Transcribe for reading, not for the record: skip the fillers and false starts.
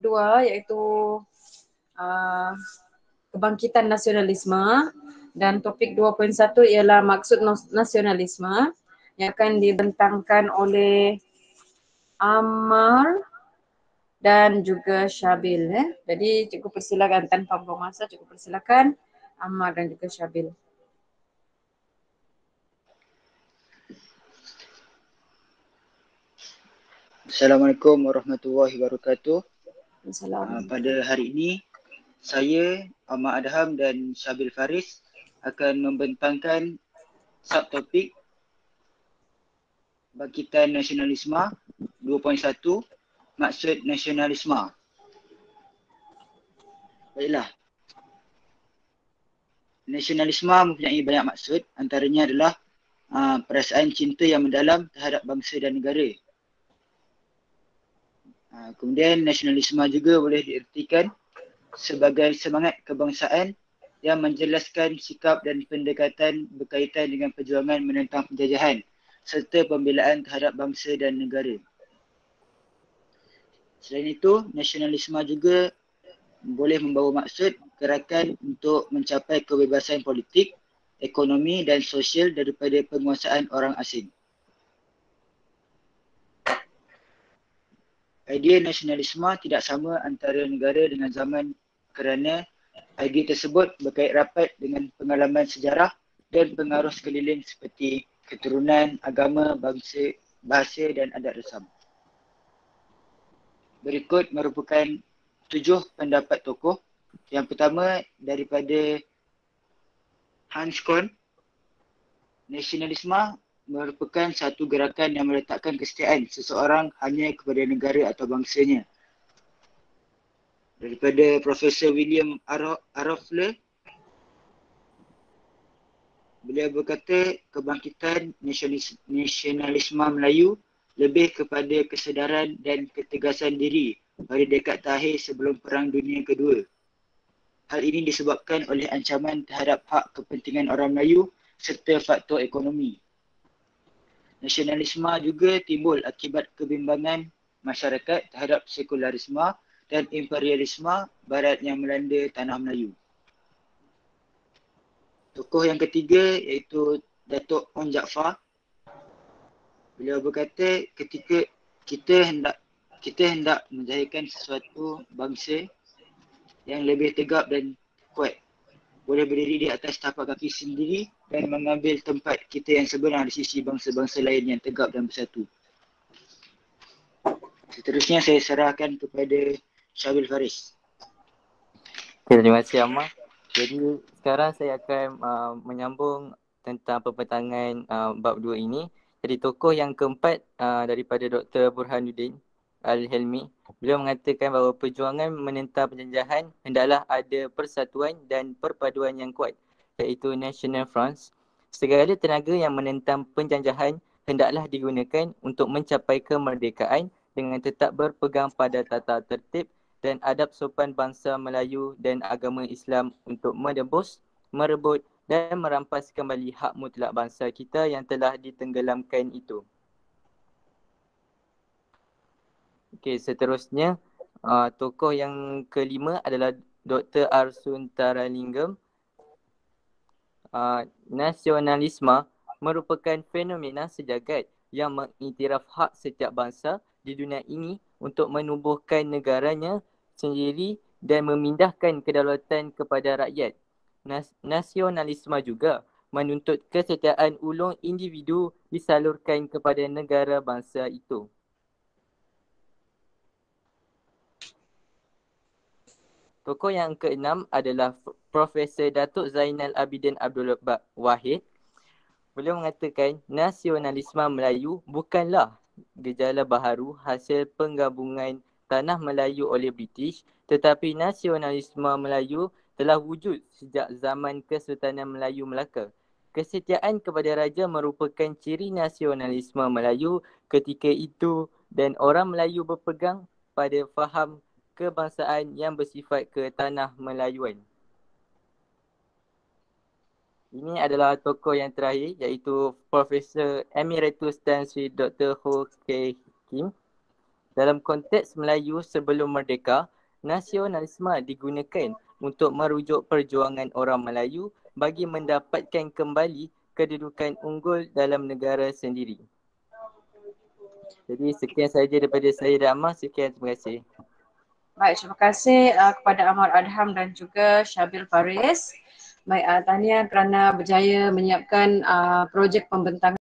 kedua iaitu kebangkitan nasionalisme, dan topik 2.1 ialah maksud nasionalisme yang akan dibentangkan oleh Ammar dan juga Syabil. Jadi cikgu persilakan, tanpa buang masa cikgu persilakan Ammar dan juga Syabil. Assalamualaikum warahmatullahi wabarakatuh. Assalamualaikum. Pada hari ini, saya, Ahmad Adham dan Syabil Faris akan membentangkan subtopik Bangkitan Nasionalisme 2.1 Maksud Nasionalisme. Baiklah. Nasionalisme mempunyai banyak maksud, antaranya adalah perasaan cinta yang mendalam terhadap bangsa dan negara. Kemudian nasionalisme juga boleh diertikan sebagai semangat kebangsaan yang menjelaskan sikap dan pendekatan berkaitan dengan perjuangan menentang penjajahan serta pembelaan terhadap bangsa dan negara. Selain itu, nasionalisme juga boleh membawa maksud gerakan untuk mencapai kebebasan politik, ekonomi dan sosial daripada penguasaan orang asing. Idea nasionalisme tidak sama antara negara dengan zaman kerana idea tersebut berkait rapat dengan pengalaman sejarah dan pengaruh sekeliling seperti keturunan, agama, bangsa, bahasa dan adat resam. Berikut merupakan 7 pendapat tokoh. Yang pertama daripada Hans Kohn. Nasionalisme merupakan satu gerakan yang meletakkan kesetiaan seseorang hanya kepada negara atau bangsanya. Daripada Profesor William Arofle, beliau berkata kebangkitan nasionalisme Melayu lebih kepada kesedaran dan ketegasan diri pada dekad terakhir sebelum Perang Dunia Kedua. Hal ini disebabkan oleh ancaman terhadap hak kepentingan orang Melayu serta faktor ekonomi. Nasionalisme juga timbul akibat kebimbangan masyarakat terhadap sekularisme dan imperialisme barat yang melanda tanah Melayu. Tokoh yang ketiga iaitu Datuk On Jaafar. Beliau berkata ketika kita hendak menjadikan sesuatu bangsa yang lebih tegap dan kuat, boleh berdiri di atas tapak kaki sendiri dan mengambil tempat kita yang sebenar di sisi bangsa-bangsa lain yang tegap dan bersatu. Seterusnya saya serahkan kepada Syabil Faris. Okay, terima kasih Ammar. Jadi sekarang saya akan menyambung tentang pembentangan bab 2 ini. Jadi tokoh yang keempat daripada Dr. Burhanuddin Al-Helmi, beliau mengatakan bahawa perjuangan menentang penjajahan hendaklah ada persatuan dan perpaduan yang kuat, iaitu National Front. Segala tenaga yang menentang penjajahan hendaklah digunakan untuk mencapai kemerdekaan dengan tetap berpegang pada tata tertib dan adab sopan bangsa Melayu dan agama Islam untuk menebus, merebut dan merampas kembali hak mutlak bangsa kita yang telah ditenggelamkan itu. Okey, seterusnya tokoh yang kelima adalah Dr. Arsuntaralingam. Nasionalisme merupakan fenomena sejagat yang mengiktiraf hak setiap bangsa di dunia ini untuk menubuhkan negaranya sendiri dan memindahkan kedaulatan kepada rakyat. Nasionalisme juga menuntut kesetiaan ulung individu disalurkan kepada negara bangsa itu. Tokoh yang keenam adalah Profesor Datuk Zainal Abidin Abdul Wahid. Beliau mengatakan nasionalisme Melayu bukanlah gejala baharu hasil penggabungan tanah Melayu oleh British, tetapi nasionalisme Melayu telah wujud sejak zaman Kesultanan Melayu Melaka. Kesetiaan kepada raja merupakan ciri nasionalisme Melayu ketika itu dan orang Melayu berpegang pada faham kebangsaan yang bersifat ketanah Melayuan. Ini adalah tokoh yang terakhir iaitu Profesor Emeritus Tan Sri Dr. Ho Kei Kim. Dalam konteks Melayu sebelum merdeka, nasionalisme digunakan untuk merujuk perjuangan orang Melayu bagi mendapatkan kembali kedudukan unggul dalam negara sendiri. Jadi sekian saja daripada saya dan Ammar. Sekian, terima kasih. Baik, terima kasih kepada Ammar Adham dan juga Syabil Faris. Baik, tahniah kerana berjaya menyiapkan projek pembentangan